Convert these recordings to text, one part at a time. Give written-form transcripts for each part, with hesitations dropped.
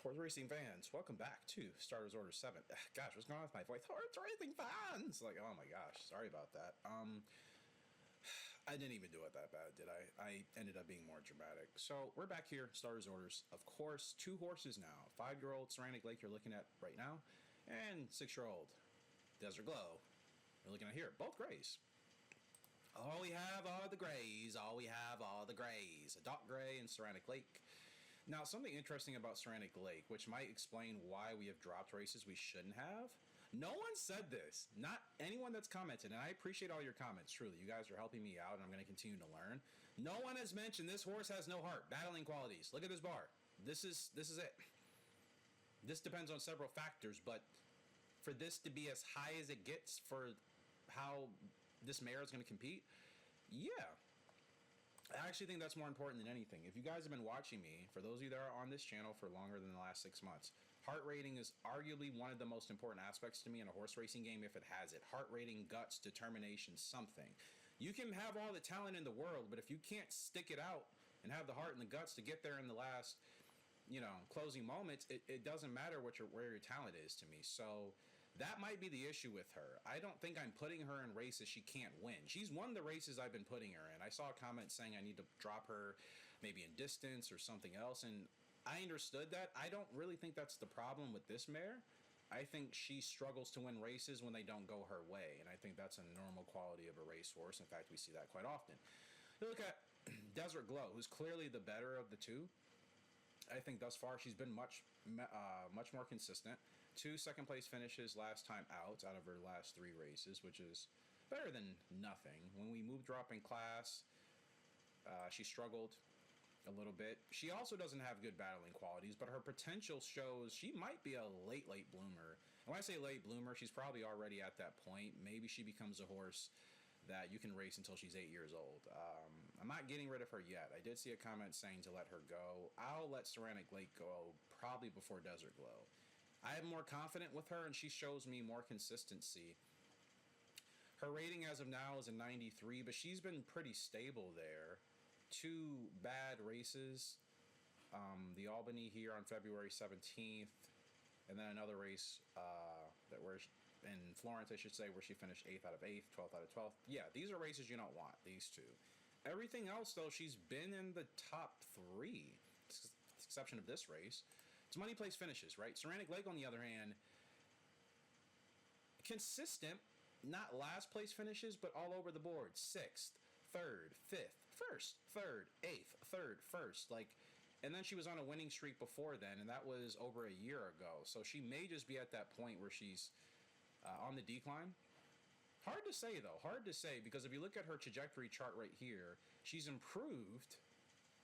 Horse racing fans, welcome back to Starters Order 7. Gosh, what's going on with my voice? Horse racing fans! Like, oh my gosh, sorry about that. I didn't even do it that bad, did I? I ended up being more dramatic. So, we're back here, Starters Orders. Of course, two horses now. 5-year-old Ceramic Lake you're looking at right now, and 6-year-old Desert Glow you're looking at here. Both grays. All we have are the grays. All we have are the grays. A dark gray and Ceramic Lake. Now, something interesting about Ceramic Lake, which might explain why we have dropped races we shouldn't have. No one said this. Not anyone that's commented, and I appreciate all your comments, truly. You guys are helping me out, and I'm going to continue to learn. No one has mentioned this horse has no heart, battling qualities. Look at this bar. This is it. This depends on several factors, but for this to be as high as it gets for how this mare is going to compete, yeah. I actually think that's more important than anything. If you guys have been watching me, for those of you that are on this channel for longer than the last 6 months, heart rating is arguably one of the most important aspects to me in a horse racing game if it has it. Heart rating, guts, determination, something. You can have all the talent in the world, but if you can't stick it out and have the heart and the guts to get there in the last, closing moments, it doesn't matter where your talent is to me. So that might be the issue with her. I don't think I'm putting her in races she can't win. She's won the races I've been putting her in. I saw a comment saying I need to drop her maybe in distance or something else, and I understood that. I don't really think that's the problem with this mare. I think she struggles to win races when they don't go her way, and I think that's a normal quality of a racehorse. In fact, we see that quite often. You look at Desert Glow, who's clearly the better of the two. I think thus far she's been much more consistent. 2 second-place finishes last time out of her last 3 races, which is better than nothing. When we moved her up in class, she struggled a little bit. She also doesn't have good battling qualities, but her potential shows she might be a late bloomer. And when I say late bloomer, she's probably already at that point. Maybe she becomes a horse that you can race until she's 8 years old. I'm not getting rid of her yet. I did see a comment saying to let her go. I'll let Ceramic Lake go probably before Desert Glow. I am more confident with her, and she shows me more consistency. Her rating as of now is a 93, but she's been pretty stable there. 2 bad races. The Albany here on February 17th, and then another race in Florence, I should say, where she finished 8th out of 8th, 12th out of 12th. Yeah, these are races you don't want, these 2. Everything else, though, she's been in the top 3, with the exception of this race. It's money place finishes, right? Ceramic Lake, on the other hand, consistent, not last place finishes, but all over the board. 6th, 3rd, 5th, 1st, 3rd, 8th, 3rd, 1st. And then she was on a winning streak before then, and that was over a year ago. So she may just be at that point where she's on the decline. Hard to say, though. Hard to say, because if you look at her trajectory chart right here, she's improved,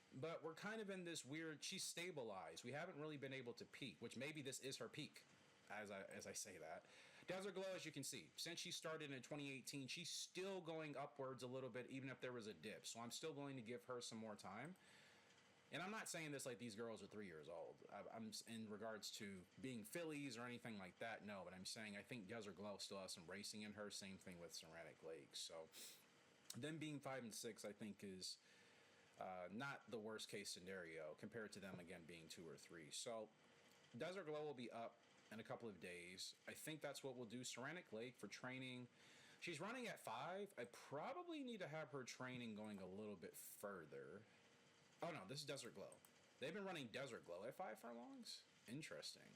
but we're kind of in this weird, she's stabilized. We haven't really been able to peak, which maybe this is her peak, as I say that. Desert Glow, as you can see, since she started in 2018, she's still going upwards a little bit, even if there was a dip. So I'm still going to give her some more time. And I'm not saying this like these girls are 3 years old. I'm in regards to being fillies or anything like that, no. But I'm saying I think Desert Glow still has some racing in her. Same thing with Ceramic Lake. So them being 5 and 6, I think, is not the worst case scenario compared to them, again, being 2 or 3. So Desert Glow will be up in a couple of days. I think that's what we'll do. Ceramic Lake for training. She's running at 5. I probably need to have her training going a little bit further. Oh, no, this is Desert Glow. They've been running Desert Glow at 5 furlongs? Interesting.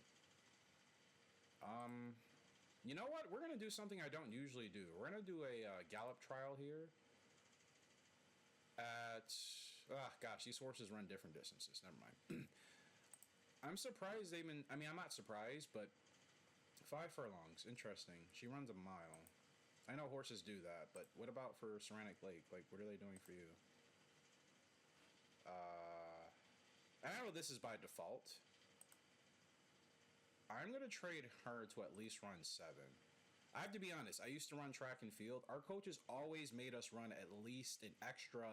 You know what? We're going to do something I don't usually do. We're going to do a gallop trial here at... gosh, these horses run different distances. Never mind. I'm surprised they've been... I mean, I'm not surprised, but 5 furlongs. Interesting. She runs a mile. I know horses do that, but what about for Ceramic Lake? Like, what are they doing for you? I know this is by default. I'm going to trade her to at least run 7. I have to be honest, I used to run track and field. Our coaches always made us run at least an extra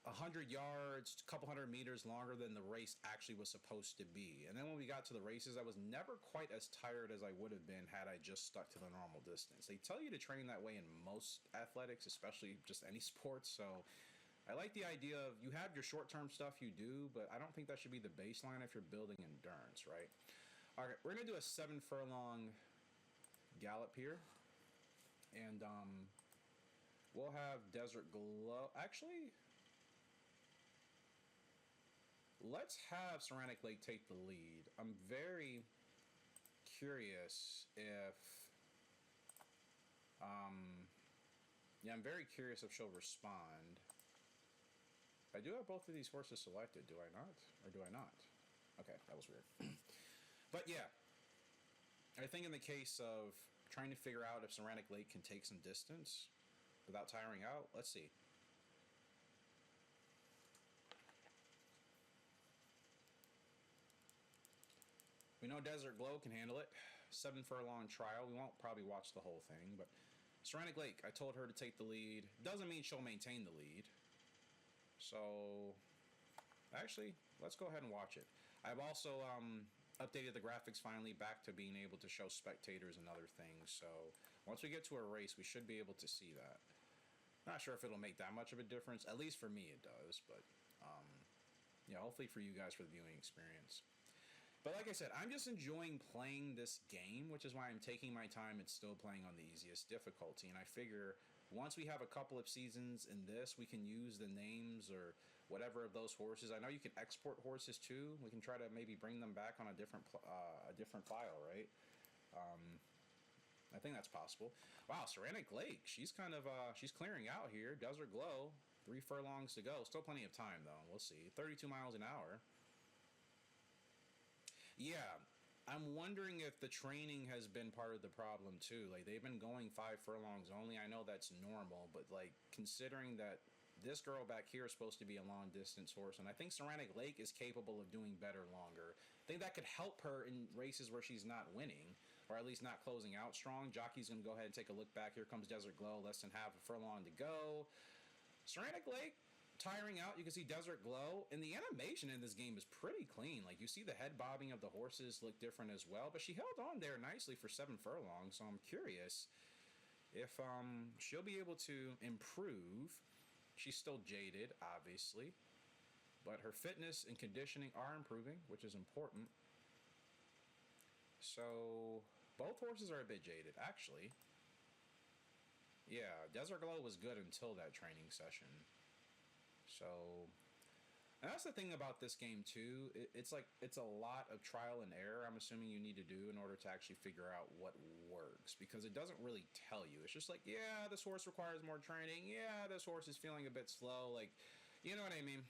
100 yards, a couple hundred meters longer than the race actually was supposed to be. And then when we got to the races, I was never quite as tired as I would have been had I just stuck to the normal distance. They tell you to train that way in most athletics, especially just any sports, so I like the idea of you have your short-term stuff you do, but I don't think that should be the baseline if you're building endurance, right? All right, we're gonna do a 7 furlong gallop here, and we'll have Desert Glow. Actually, let's have Ceramic Lake take the lead. I'm very curious if, yeah, I'm very curious if she'll respond. I do have both of these horses selected, do I not? Or do I not? Okay, that was weird. But yeah, I think in the case of trying to figure out if Ceramic Lake can take some distance without tiring out, let's see. We know Desert Glow can handle it. 7 furlong trial. We won't probably watch the whole thing, but Ceramic Lake, I told her to take the lead. Doesn't mean she'll maintain the lead. So, actually, let's go ahead and watch it. I've also updated the graphics finally back to being able to show spectators and other things. So, once we get to a race, we should be able to see that. Not sure if it'll make that much of a difference. At least for me, it does. But, yeah, hopefully for you guys for the viewing experience. But like I said, I'm just enjoying playing this game, which is why I'm taking my time and still playing on the easiest difficulty. And I figure once we have a couple of seasons in this, we can use the names or whatever of those horses. I know you can export horses too. We can try to maybe bring them back on a different file, right? I think that's possible. Wow, Ceramic Lake, she's kind of she's clearing out here. Desert Glow, 3 furlongs to go. Still plenty of time though. We'll see. 32 miles an hour. Yeah, I'm wondering if the training has been part of the problem too. Like they've been going 5 furlongs only. I know that's normal, but like considering that this girl back here is supposed to be a long distance horse, and I think Ceramic Lake is capable of doing better longer. I think that could help her in races where she's not winning, or at least not closing out strong. Jockey's gonna go ahead and take a look back. Here comes Desert Glow, less than half a furlong to go. Ceramic Lake tiring out. You can see Desert Glow, and the animation in this game is pretty clean. Like you see the head bobbing of the horses look different as well, but she held on there nicely for 7 furlongs. So I'm curious if she'll be able to improve. She's still jaded, obviously, but her fitness and conditioning are improving, which is important. So both horses are a bit jaded, actually. Yeah, Desert Glow was good until that training session. So, and that's the thing about this game too. It's like it's a lot of trial and error. I'm assuming you need to do in order to actually figure out what works, because it doesn't really tell you. It's just like, yeah, this horse requires more training. Yeah, this horse is feeling a bit slow. Like, you know what I mean?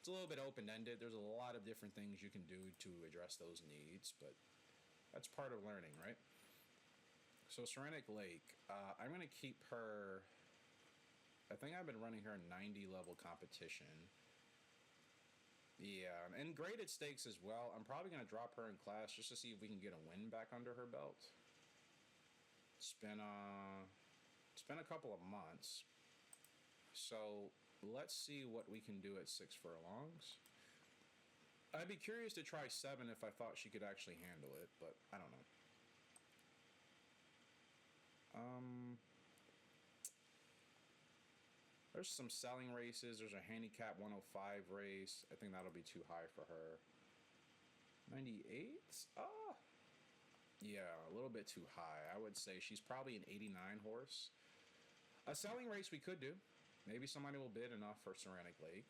It's a little bit open-ended. There's a lot of different things you can do to address those needs, but that's part of learning, right? So Ceramic Lake, I'm gonna keep her. I think I've been running her 90 level competition. Yeah, and graded stakes as well. I'm probably going to drop her in class just to see if we can get a win back under her belt. It's been a couple of months. So let's see what we can do at 6 furlongs. I'd be curious to try 7 if I thought she could actually handle it, but I don't know. There's some selling races. There's a handicap 105 race. I think that'll be too high for her. 98? Ah. Yeah, a little bit too high. I would say she's probably an 89 horse. A selling race we could do. Maybe somebody will bid enough for Ceramic Lake.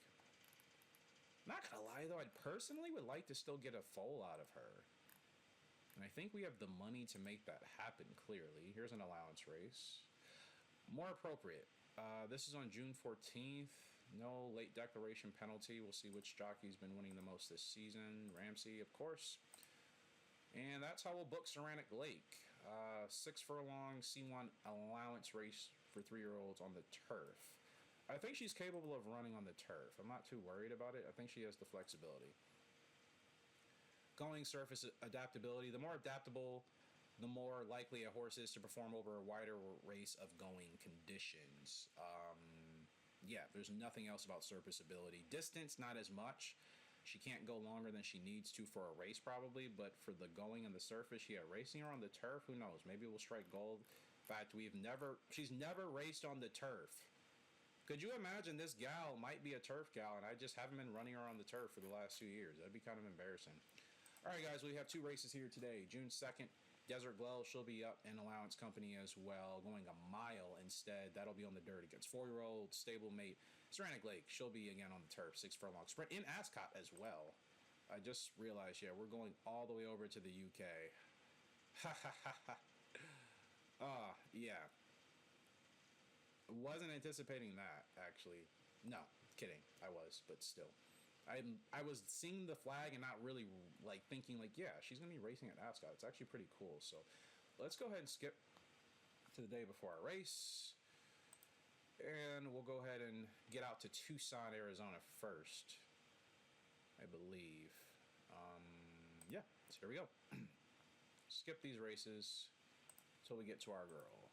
Not gonna lie though, I personally would like to still get a foal out of her. And I think we have the money to make that happen clearly. Here's an allowance race. More appropriate. This is on June 14th. No late declaration penalty. We'll see which jockey's been winning the most this season. Ramsey, of course. And that's how we'll book Ceramic Lake. 6 furlong C1 allowance race for 3-year-olds on the turf. I think she's capable of running on the turf. I'm not too worried about it. I think she has the flexibility. Going surface adaptability. The more adaptable, the more likely a horse is to perform over a wider race of going conditions. Yeah, there's nothing else about surface ability. Distance, not as much. She can't go longer than she needs to for a race probably, but for the going on the surface, yeah, racing her on the turf, who knows? Maybe we'll strike gold. In fact, she's never raced on the turf. Could you imagine this gal might be a turf gal, and I just haven't been running her on the turf for the last 2 years? That'd be kind of embarrassing. All right, guys, we have 2 races here today. June 2nd, Desert Glow, she'll be up in Allowance Company as well, going a mile instead. That'll be on the dirt against 4-year-old stablemate Ceramic Lake. She'll be again on the turf, 6 furlong sprint in Ascot as well. I just realized, yeah, we're going all the way over to the UK. Ha ha ha ha. Yeah. Wasn't anticipating that, actually. No, kidding. I was, but still. I was seeing the flag and not really like thinking like, yeah, she's gonna be racing at Ascot. It's actually pretty cool. So let's go ahead and skip to the day before our race, and we'll go ahead and get out to Tucson, Arizona first, I believe. Yeah, so here we go. Skip these races until we get to our girl.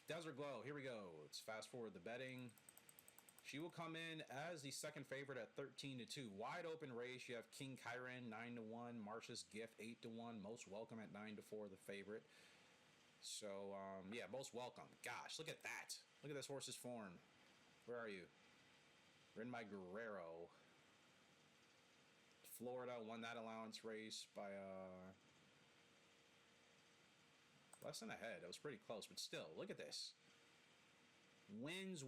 Desert Glow, here we go. Let's fast forward the betting. She will come in as the second favorite at 13-2. Wide open race. You have King Kyron 9-1, Marcia's Gift 8-1, Most Welcome at 9-4, the favorite. So yeah, Most Welcome. Gosh, look at that. Look at this horse's form. Where are you? Ridden by Guerrero. Florida won that allowance race by less than a head. It was pretty close, but still, look at this. Wins.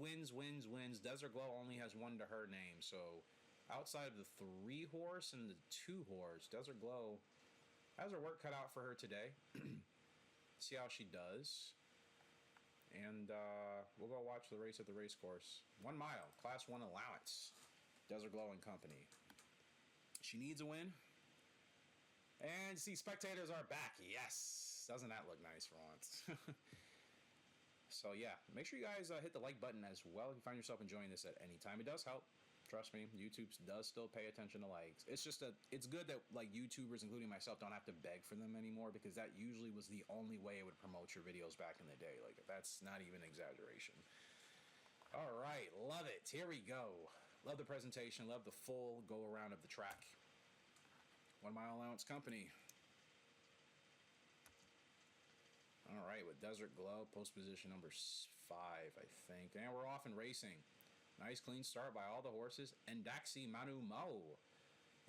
Desert Glow only has 1 to her name, so outside of the 3-horse and the 2-horse, Desert Glow has her work cut out for her today. See how she does. And we'll go watch the race at the race course. 1 mile, Class 1 allowance. Desert Glow and Company. She needs a win. And see, spectators are back. Yes. Doesn't that look nice for once? So yeah, make sure you guys hit the like button as well if you find yourself enjoying this at any time. It does help. Trust me, YouTube does still pay attention to likes. It's just it's good that like YouTubers, including myself, don't have to beg for them anymore, because that usually was the only way it would promote your videos back in the day. Like, that's not even an exaggeration. All right, love it. Here we go. Love the presentation. Love the full go around of the track. 1 mile allowance Company. All right, with Desert Glow, post position number 5, I think. And we're off and racing. Nice clean start by all the horses. And Daxi Manu Mo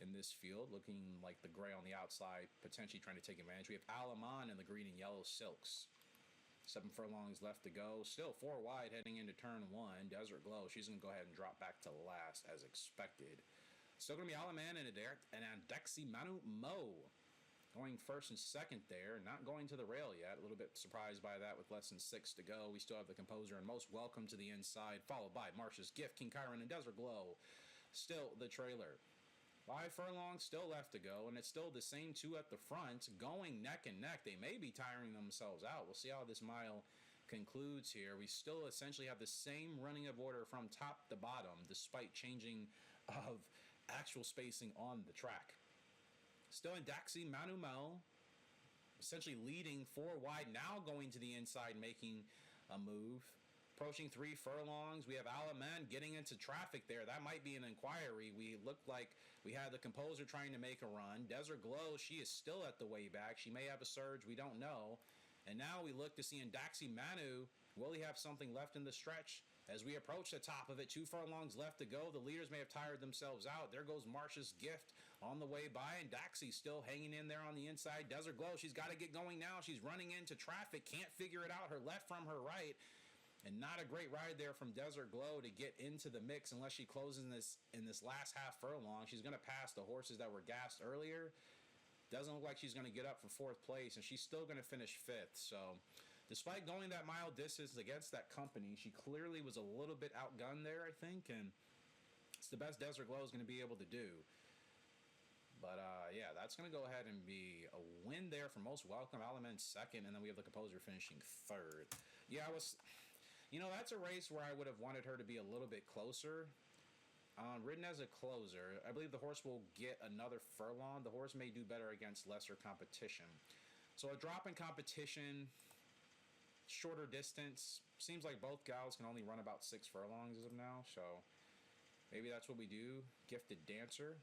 in this field, looking like the gray on the outside, potentially trying to take advantage. We have Alaman in the green and yellow silks. 7 furlongs left to go. Still 4 wide heading into turn 1. Desert Glow, she's going to go ahead and drop back to last as expected. Still going to be Alaman and Daxi Manu Mo going first and second there, not going to the rail yet. A little bit surprised by that with less than 6 to go. We still have the Composer and Most Welcome to the inside, followed by Marcia's Gift, King Kyron, and Desert Glow. Still the trailer. 5 furlongs still left to go, and it's still the same 2 at the front, going neck and neck. They may be tiring themselves out. We'll see how this mile concludes here. We still essentially have the same running of order from top to bottom, despite changing of actual spacing on the track. Still in Daxi Manu Mo, essentially leading 4 wide, now going to the inside, making a move. Approaching 3 furlongs, we have Alaman getting into traffic there. That might be an inquiry. We looked like we had the Composer trying to make a run. Desert Glow, she is still at the way back. She may have a surge, we don't know. And now we look to see in Daxi Manu, will he have something left in the stretch? As we approach the top of it, 2 furlongs left to go. The leaders may have tired themselves out. There goes Marcia's Gift on the way by, and Daxi still hanging in there on the inside. Desert Glow, she's got to get going now. She's running into traffic, can't figure it out, her left from her right. And not a great ride there from Desert Glow to get into the mix unless she closes in this last half furlong. She's going to pass the horses that were gassed earlier. Doesn't look like she's going to get up for 4th place, and she's still going to finish 5th. So despite going that mile distance against that Company, she clearly was a little bit outgunned there, I think, and it's the best Desert Glow is going to be able to do. But yeah, that's going to go ahead and be a win there for Most Welcome. Alaman 2nd, and then we have the Composer finishing 3rd. Yeah, that's a race where I would have wanted her to be a little bit closer. Ridden as a closer, I believe the horse will get another furlong. The horse may do better against lesser competition. So a drop in competition, shorter distance. Seems like both gals can only run about 6 furlongs as of now. So maybe that's what we do. Gifted Dancer.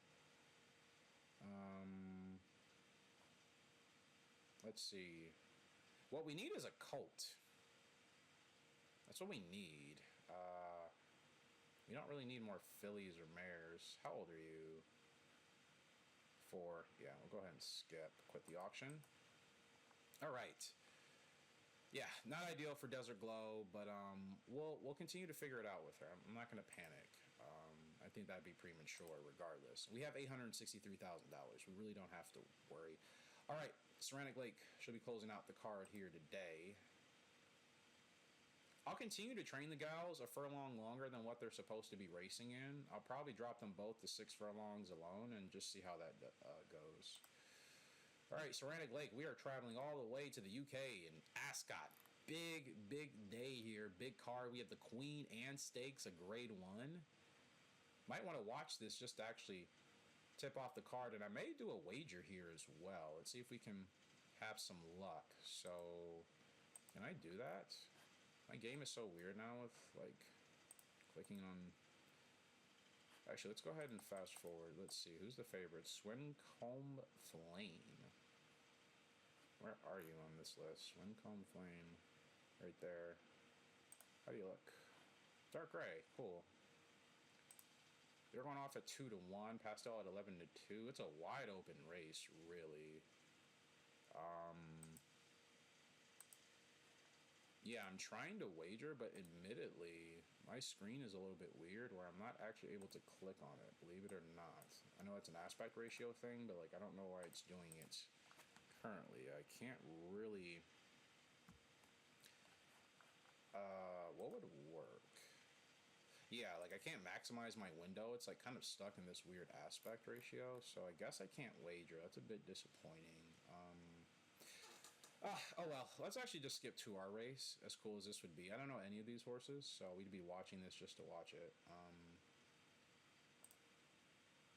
Let's see. What we need is a colt. That's what we need. We don't really need more fillies or mares. How old are you? 4. Yeah, we'll go ahead and skip. Quit the auction. All right. Yeah, not ideal for Desert Glow, but we'll continue to figure it out with her. I'm not going to panic. I think that'd be premature regardless. We have $863,000. We really don't have to worry. All right, Ceramic Lake should be closing out the card here today. I'll continue to train the gals a furlong longer than what they're supposed to be racing in. I'll probably drop them both to 6 furlongs alone and just see how that goes. All right, Ceramic Lake, we are traveling all the way to the UK in Ascot. Big day here, big card. We have the Queen Anne Stakes, a grade 1. Might want to watch this just to actually tip off the card, and I may do a wager here as well. Let's see if we can have some luck. So, can I do that? My game is so weird now with, like, clicking on... Actually, let's go ahead and fast forward. Let's see. Who's the favorite? Swincombe Flame. Where are you on this list? Swincombe Flame. Right there. How do you look? Dark gray. Cool. They're going off at 2-1. Pastel at 11-2. It's a wide open race, really. Yeah, I'm trying to wager, but admittedly, my screen is a little bit weird where I'm not actually able to click on it, believe it or not. I know it's an aspect ratio thing, but like I don't know why it's doing it currently. I can't really... what would work? Yeah, like I can't maximize my window. It's like kind of stuck in this weird aspect ratio, so I guess I can't wager. That's a bit disappointing. Oh well, let's actually just skip to our race, as cool as this would be. I don't know any of these horses, so we'd be watching this just to watch it.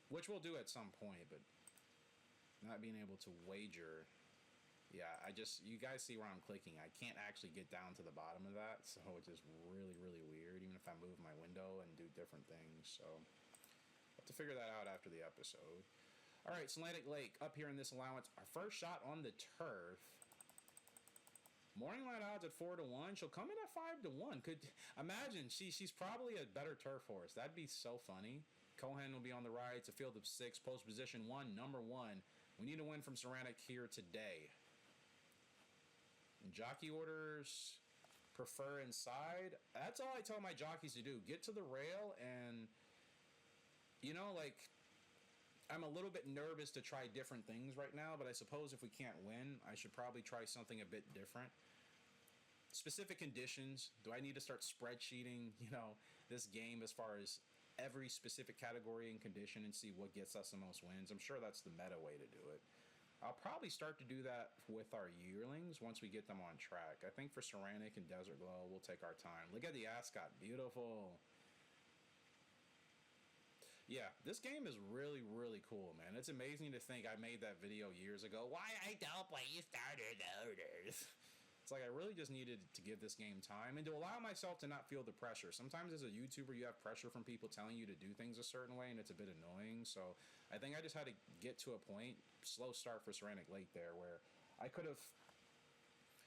Which we'll do at some point, but not being able to wager... Yeah, you guys see where I'm clicking. I can't actually get down to the bottom of that, so it's just really weird, even if I move my window and do different things. So I'll have to figure that out after the episode. All right, Atlantic Lake up here in this allowance. Our first shot on the turf. Morning line odds at 4-1. She'll come in at 5-1. Could imagine she's probably a better turf horse. That'd be so funny. Cohen will be on the right. It's a field of 6. Post position 1, number 1. We need a win from Ceramic here today. Jockey orders prefer inside. That's all I tell my jockeys to do. Get to the rail and, you know, like, I'm a little bit nervous to try different things right now, but I suppose if we can't win, I should probably try something a bit different. Specific conditions. Do I need to start spreadsheeting, you know, this game as far as every specific category and condition and see what gets us the most wins? I'm sure that's the meta way to do it. I'll probably start to do that with our yearlings once we get them on track. I think for Ceramic and Desert Glow, we'll take our time. Look at the Ascot. Beautiful. Yeah, this game is really cool, man. It's amazing to think I made that video years ago. Why I don't play starter orders. It's like I really just needed to give this game time and to allow myself to not feel the pressure. Sometimes as a YouTuber, you have pressure from people telling you to do things a certain way, and it's a bit annoying. So I think I just had to get to a point, slow start for Ceramic Lake there, where I could have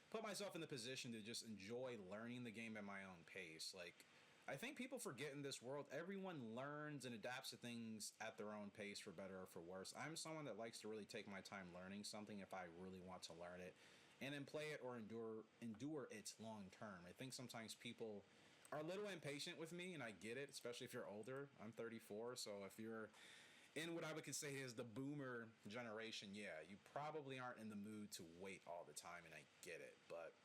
put myself in the position to just enjoy learning the game at my own pace. Like, I think people forget in this world, everyone learns and adapts to things at their own pace, for better or for worse. I'm someone that likes to really take my time learning something if I really want to learn it, and then play it or endure it long term. I think sometimes people are a little impatient with me, and I get it, especially if you're older. I'm 34, so if you're in what I would say is the boomer generation, yeah, you probably aren't in the mood to wait all the time, and I get it, but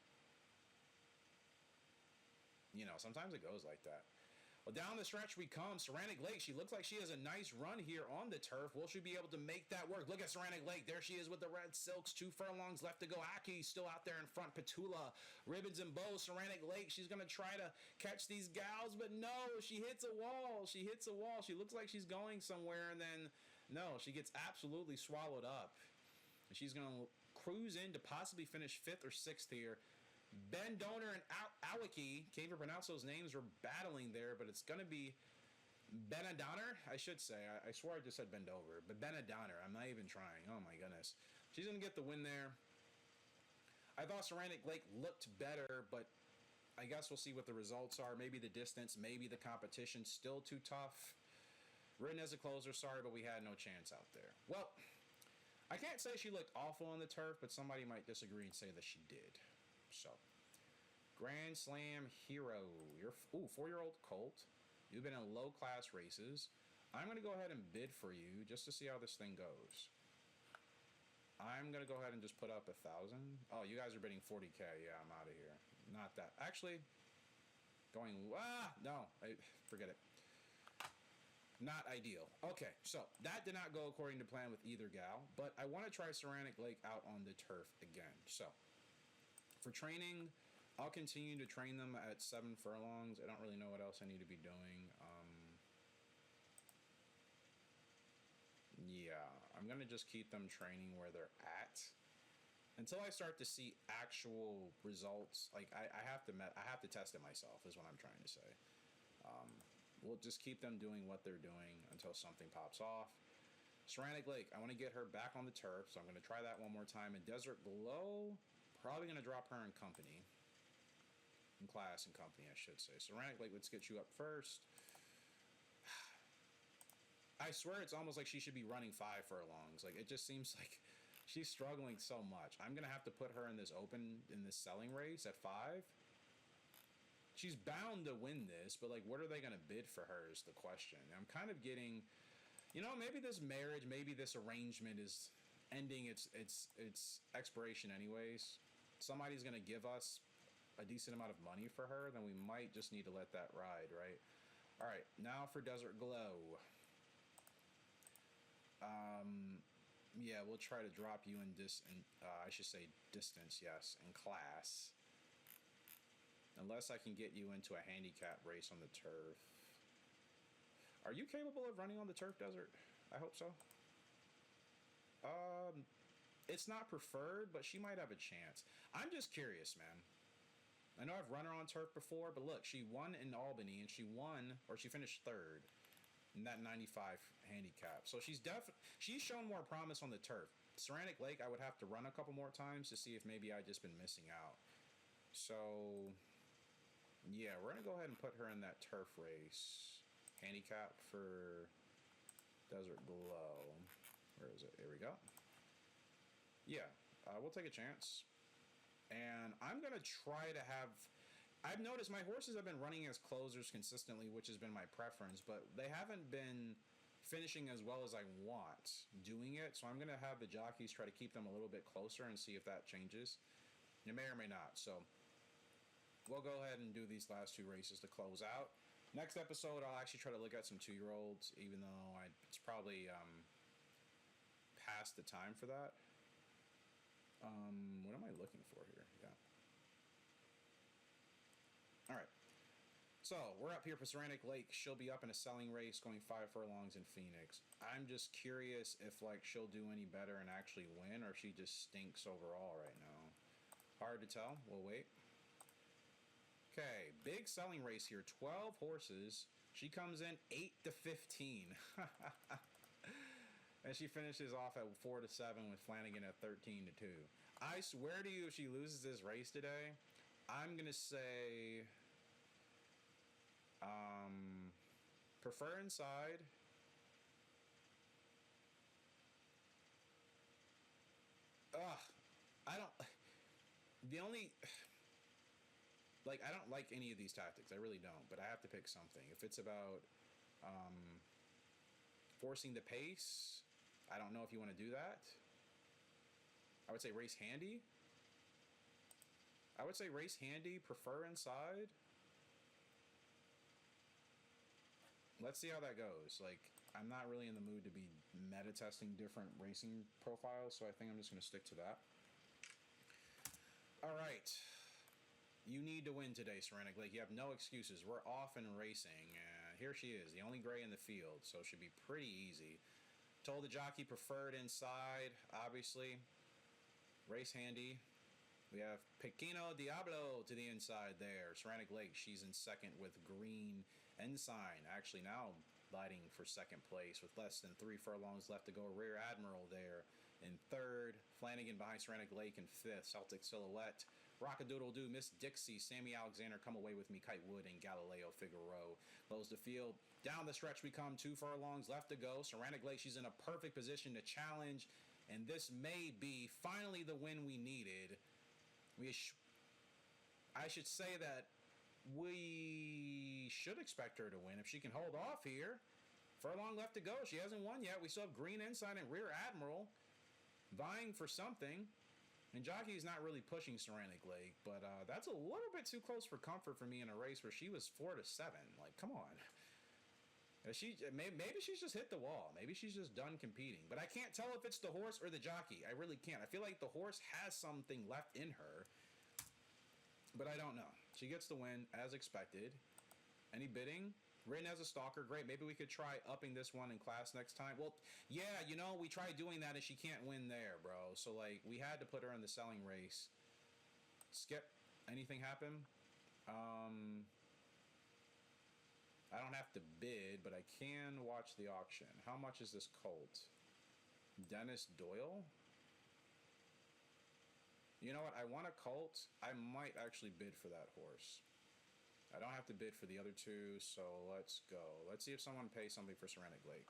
you know, sometimes it goes like that. Well, down the stretch we come. Ceramic Lake, she looks like she has a nice run here on the turf. Will she be able to make that work? Look at Ceramic Lake. There she is with the red silks. 2 furlongs left to go. Aki still out there in front. Petula, ribbons and bows. Ceramic Lake, she's going to try to catch these gals, but no, she hits a wall. She hits a wall. She looks like she's going somewhere, and then, no, she gets absolutely swallowed up. And she's going to cruise in to possibly finish 5th or 6th here. Ben Donor and Awaki, can't even pronounce those names, are battling there, but it's going to be Benadonner, I should say. I swore I just said Bendover, but Benadonner. I'm not even trying. Oh, my goodness. She's going to get the win there. I thought Ceramic Lake looked better, but I guess we'll see what the results are. Maybe the distance, maybe the competition's still too tough. Written as a closer, sorry, but we had no chance out there. Well, I can't say she looked awful on the turf, but somebody might disagree and say that she did. So, Grand Slam hero. You're 4-year-old colt. You've been in low class races. I'm going to go ahead and bid for you just to see how this thing goes. I'm going to go ahead and just put up 1,000. Oh, you guys are bidding 40K. Yeah, I'm out of here. Not that. Actually, no. Forget it. Not ideal. Okay, so that did not go according to plan with either gal, but I want to try Ceramic Lake out on the turf again. So, for training, I'll continue to train them at 7 furlongs. I don't really know what else I need to be doing. Yeah, I'm going to just keep them training where they're at until I start to see actual results. Like, I have to test it myself is what I'm trying to say. We'll just keep them doing what they're doing until something pops off. Ceramic Lake, I want to get her back on the turf, so I'm going to try that one more time. And Desert Glow, probably going to drop her in company. In class and company, I should say. Ceramic Lake, let's get you up first. I swear it's almost like she should be running 5 furlongs. Like, it just seems like she's struggling so much. I'm going to have to put her in this selling race at 5. She's bound to win this, but like, what are they going to bid for her is the question. I'm kind of getting, maybe this marriage, maybe this arrangement is ending its expiration anyways. Somebody's going to give us a decent amount of money for her, then we might just need to let that ride, right? All right, now for Desert Glow. Yeah, we'll try to drop you in distance, yes, in class. Unless I can get you into a handicap race on the turf. Are you capable of running on the turf, Desert? I hope so. It's not preferred, but she might have a chance. I'm just curious, man. I know I've run her on turf before, but look, she won in Albany, and she finished 3rd in that 95 handicap. So she's shown more promise on the turf. Ceramic Lake, I would have to run a couple more times to see if maybe I've just been missing out. So, yeah, we're going to go ahead and put her in that turf race. Handicap for Desert Glow. Where is it? Here we go. Yeah, we'll take a chance. And I'm going to try to have... I've noticed my horses have been running as closers consistently, which has been my preference, but they haven't been finishing as well as I want doing it. So I'm going to have the jockeys try to keep them a little bit closer and see if that changes. It may or may not. So we'll go ahead and do these last 2 races to close out. Next episode, I'll actually try to look at some 2-year-olds, even though it's probably past the time for that. What am I looking for here? Yeah. All right. So we're up here for Ceramic Lake. She'll be up in a selling race going 5 furlongs in Phoenix. I'm just curious if she'll do any better and actually win, or if she just stinks overall right now. Hard to tell. We'll wait. Okay, big selling race here. 12 horses. She comes in 8 to 15. And she finishes off at 4 to 7 with Flanagan at 13 to 2. I swear to you, if she loses this race today, I'm gonna say prefer inside. I don't like any of these tactics. I really don't, but I have to pick something. If it's about forcing the pace, I don't know if you want to do that. I would say race handy. Prefer inside. Let's see how that goes. Like, I'm not really in the mood to be meta testing different racing profiles, so I think I'm just going to stick to that. All right. You need to win today, Ceramic Lake. You have no excuses. We're off and racing. Here she is, the only gray in the field, so it should be pretty easy. Told the jockey preferred inside, obviously. Race handy. We have Pequeno Diablo to the inside there. Ceramic Lake, she's in second with Green Ensign. Actually now fighting for second place with less than 3 furlongs left to go. Rear Admiral there in third. Flanagan behind Ceramic Lake in fifth. Celtic Silhouette Rockadoodle-doo, Miss Dixie, Sammy Alexander, Come Away With Me, Kite Wood, and Galileo Figueroa. Close the field. Down the stretch we come, 2 furlongs left to go. Ceramic Lake, she's in a perfect position to challenge, and this may be finally the win we needed. I should say that we should expect her to win if she can hold off here. Furlong left to go. She hasn't won yet. We still have Green Ensign and Rear Admiral vying for something. And Jockey is not really pushing Ceramic Lake, but that's a little bit too close for comfort for me in a race where she was 4-7. Like, come on. Maybe she's just hit the wall. Maybe she's just done competing. But I can't tell if it's the horse or the jockey. I really can't. I feel like the horse has something left in her, but I don't know. She gets the win as expected. Any bidding? Written as a stalker, great. Maybe we could try upping this one in class next time. Well, yeah, you know, we tried doing that and she can't win there, bro. So, like, we had to put her in the selling race. Skip. Anything happen? I don't have to bid, but I can watch the auction. How much is this colt? Dennis Doyle? You know what? I want a colt. I might actually bid for that horse. I don't have to bid for the other two, so let's go. Let's see if someone pays something for Ceramic Lake.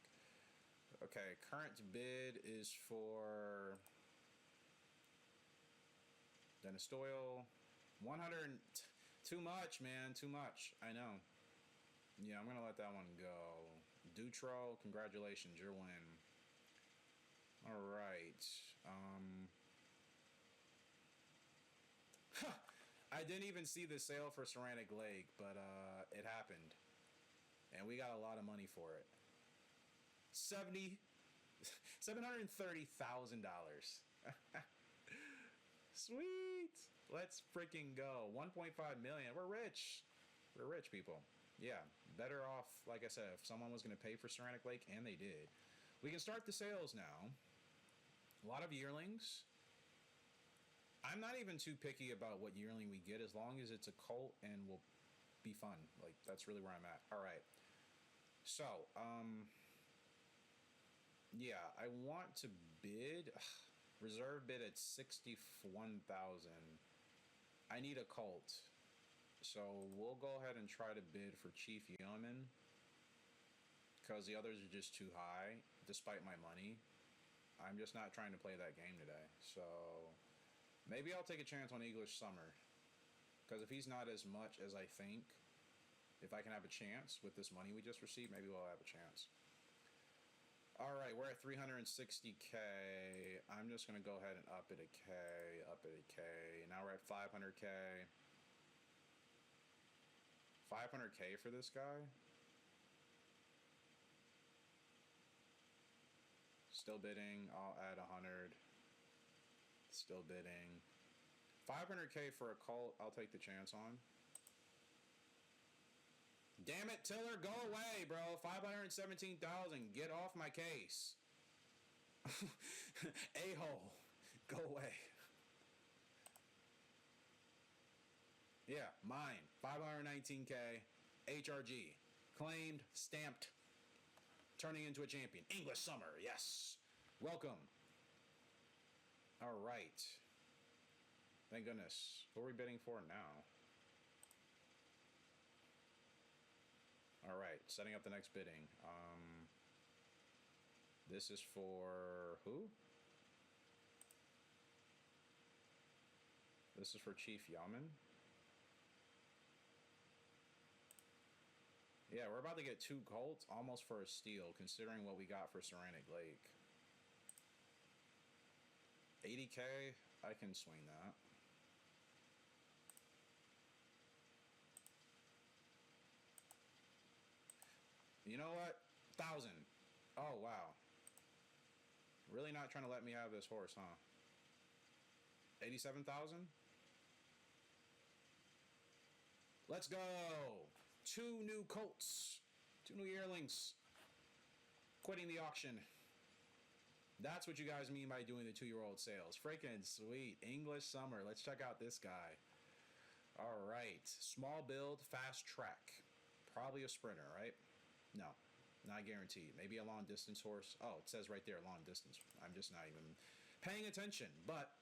Okay, current bid is for Dennis Doyle. 100. Too much, man. Too much. I know. Yeah, I'm going to let that one go. Dutro, congratulations. Your win. All right. I didn't even see the sale for Ceramic Lake, but it happened. And we got a lot of money for it. $730,000. Sweet. Let's freaking go. 1.5 million. We're rich. We're rich people. Yeah, better off, like I said, if someone was going to pay for Ceramic Lake, and they did. We can start the sales now. A lot of yearlings. I'm not even too picky about what yearling we get as long as it's a colt and will be fun. Like, that's really where I'm at. All right. So, yeah, I want to bid. Reserve bid at 61,000. I need a colt. So we'll go ahead and try to bid for Chief Yeoman because the others are just too high despite my money. I'm just not trying to play that game today. So maybe I'll take a chance on English Summer because if he's not as much as I think, if I can have a chance with this money we just received, maybe we'll have a chance. All right, we're at 360K. I'm just going to go ahead and up it a K, up it a K. Now we're at 500K. 500K for this guy? Still bidding. I'll add 100. Still bidding. 500K for a colt, I'll take the chance on. Damn it, Tiller, go away, bro. 517,000. Get off my case. A-hole. Go away. Yeah, mine. 519K. HRG. Claimed, stamped. Turning into a champion. English Summer, yes. Welcome. All right. Thank goodness. What are we bidding for now? All right, setting up the next bidding. This is for who? This is for Chief Yeoman. Yeah, we're about to get 2 colts, almost for a steal, considering what we got for Ceramic Lake. 80K, I can swing that. You know what? 1,000. Oh, wow. Really not trying to let me have this horse, huh? 87,000? Let's go! 2 new colts. 2 new yearlings. Quitting the auction. That's what you guys mean by doing the 2-year-old sales. Freaking sweet. English Summer. Let's check out this guy. All right. Small build, fast track. Probably a sprinter, right? No, not guaranteed. Maybe a long distance horse. Oh, it says right there, long distance. I'm just not even paying attention. But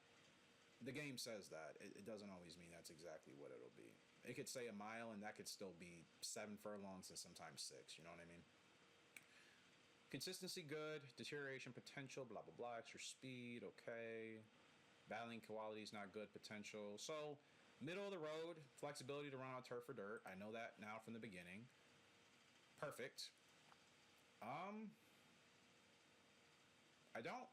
The game says that. It doesn't always mean that's exactly what it'll be. It could say a mile, and that could still be 7 furlongs and sometimes 6. You know what I mean? Consistency good. Deterioration potential. Blah blah blah. Extra speed. Okay. Battling quality is not good. Potential. So middle of the road. Flexibility to run on turf or dirt. I know that now from the beginning. Perfect. I don't.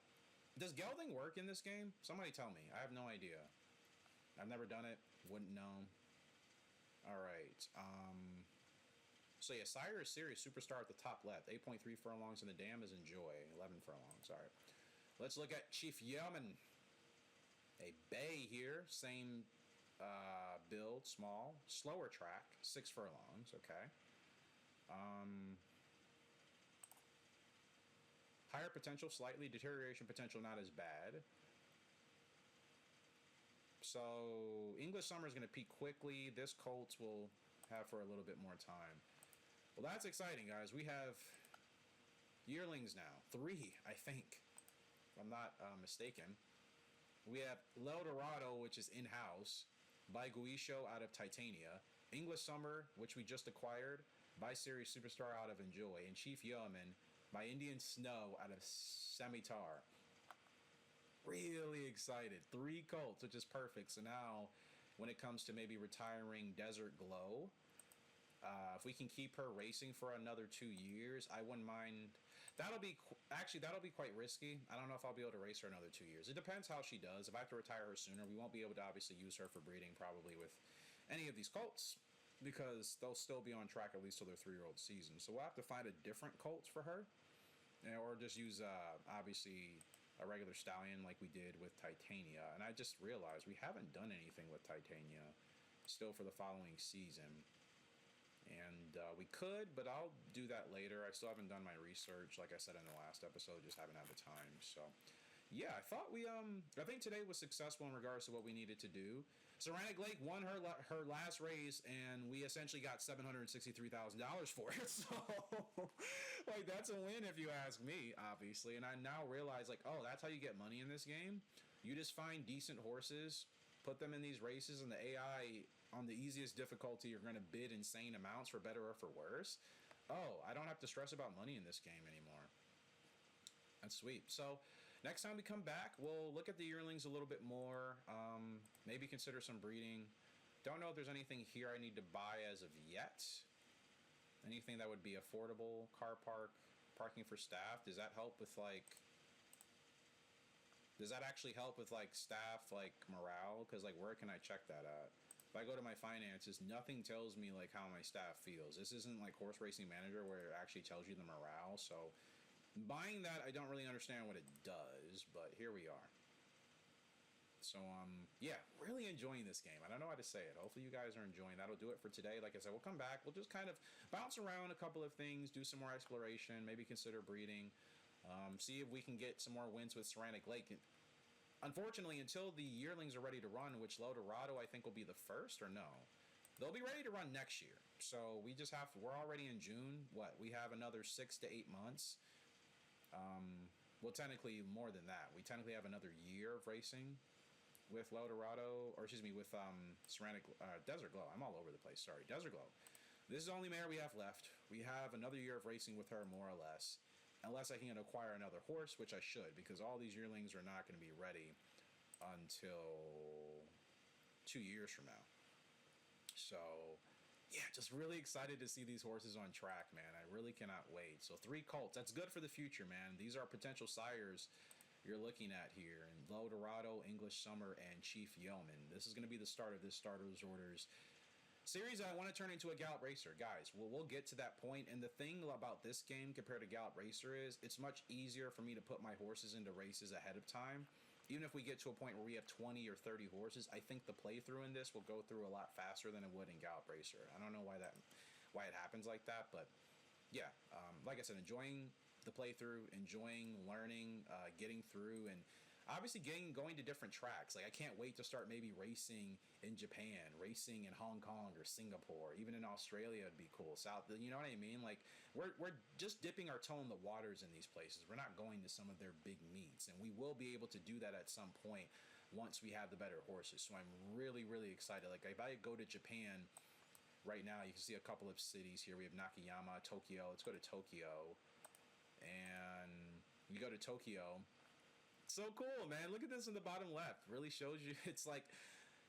Does gelding work in this game? Somebody tell me. I have no idea. I've never done it. Wouldn't know. All right. So yeah, Sire is serious superstar at the top left. 8.3 furlongs, and the dam is Enjoy. 11 furlongs. All right. Let's look at Chief Yeoman. A bay here. Same build, small. Slower track. 6 furlongs. Okay. Higher potential, slightly. Deterioration potential, not as bad. So English Summer is going to peak quickly. This Colts will have for a little bit more time. Well, that's exciting, guys. We have yearlings now. 3, I think, if I'm not mistaken. We have L'Eldorado, which is in-house, by Guisho out of Titania. English Summer, which we just acquired, by Series Superstar out of Enjoy. And Chief Yeoman by Indian Snow out of Semitar. Really excited. 3 Colts, which is perfect. So now, when it comes to maybe retiring Desert Glow, if we can keep her racing for another 2 years, I wouldn't mind. That'll be quite risky. I don't know if I'll be able to race her another 2 years. It depends how she does. If I have to retire her sooner, we won't be able to obviously use her for breeding probably with any of these colts, because they'll still be on track at least till their 3-year-old season. So we'll have to find a different colts for her, or just use obviously a regular stallion like we did with Titania. And I just realized we haven't done anything with Titania still for the following season. And we could, but I'll do that later. I still haven't done my research, like I said in the last episode, just haven't had the time. So yeah, I thought I think today was successful in regards to what we needed to do. Ceramic Lake won her last race, and we essentially got $763,000 for it. So, like, that's a win if you ask me, obviously. And I now realize, like, oh, that's how you get money in this game. You just find decent horses, put them in these races, and the AI on the easiest difficulty are going to bid insane amounts for better or for worse. Oh, I don't have to stress about money in this game anymore. That's sweet. So next time we come back, we'll look at the yearlings a little bit more. Maybe consider some breeding. Don't know if there's anything here I need to buy as of yet. Anything that would be affordable. Car parking for staff. Does that help with, like... Does that actually help with, like, staff, like, morale? Because, like, where can I check that at? If I go to my finances, nothing tells me, like, how my staff feels. This isn't like Horse Racing Manager where it actually tells you the morale. So buying that, I don't really understand what it does, but here we are. So, yeah, really enjoying this game. I don't know how to say it. Hopefully you guys are enjoying. That'll do it for today. Like I said, we'll come back. We'll just kind of bounce around a couple of things, do some more exploration, maybe consider breeding, see if we can get some more wins with Ceramic Lake. Unfortunately, until the yearlings are ready to run, which L'Eldorado I think will be the first, or no? They'll be ready to run next year. So we just have to, we're already in June. What? We have another 6 to 8 months. Well, technically more than that. We technically have another year of racing with L'Eldorado, or excuse me, with Desert Glow. I'm all over the place. Sorry, Desert Glow. This is the only mare we have left. We have another year of racing with her, more or less. Unless I can acquire another horse, which I should, because all these yearlings are not going to be ready until 2 years from now. So, yeah, just really excited to see these horses on track, man. I really cannot wait. So 3 colts, that's good for the future, man. These are potential sires you're looking at here. And L'Eldorado, English Summer, and Chief Yeoman. This is going to be the start of this Starter's Orders series. I want to turn into a Gallop Racer. Guys, we'll get to that point. And the thing about this game compared to Gallop Racer is it's much easier for me to put my horses into races ahead of time. Even if we get to a point where we have 20 or 30 horses, I think the playthrough in this will go through a lot faster than it would in Gallop Racer. I don't know why it happens like that, but yeah, like I said, enjoying the playthrough, enjoying learning, getting through, and obviously going to different tracks. Like, I can't wait to start maybe racing in Japan, racing in Hong Kong or Singapore. Even in Australia would be cool. You know what I mean? Like, we're just dipping our toe in the waters in these places. We're not going to some of their big meets, and we will be able to do that at some point once we have the better horses. So I'm really, really excited. Like if I go to Japan right now, you can see a couple of cities here. We have Nakayama, Tokyo. Let's go to Tokyo. And you go to Tokyo. So cool, man. Look at this in the bottom left. Really shows you. It's like,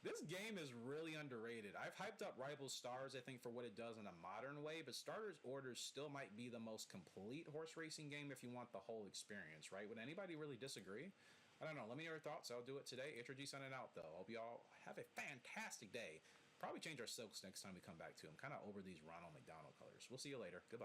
this game is really underrated. I've hyped up Rival Stars, I think, for what it does in a modern way, but Starter's Orders still might be the most complete horse racing game if you want the whole experience, right? Would anybody really disagree? I don't know. Let me know your thoughts. I'll do it today. HRG signing out, though. Hope you all have a fantastic day. Probably change our silks next time we come back, too. I'm kind of over these Ronald McDonald colors. We'll see you later. Goodbye.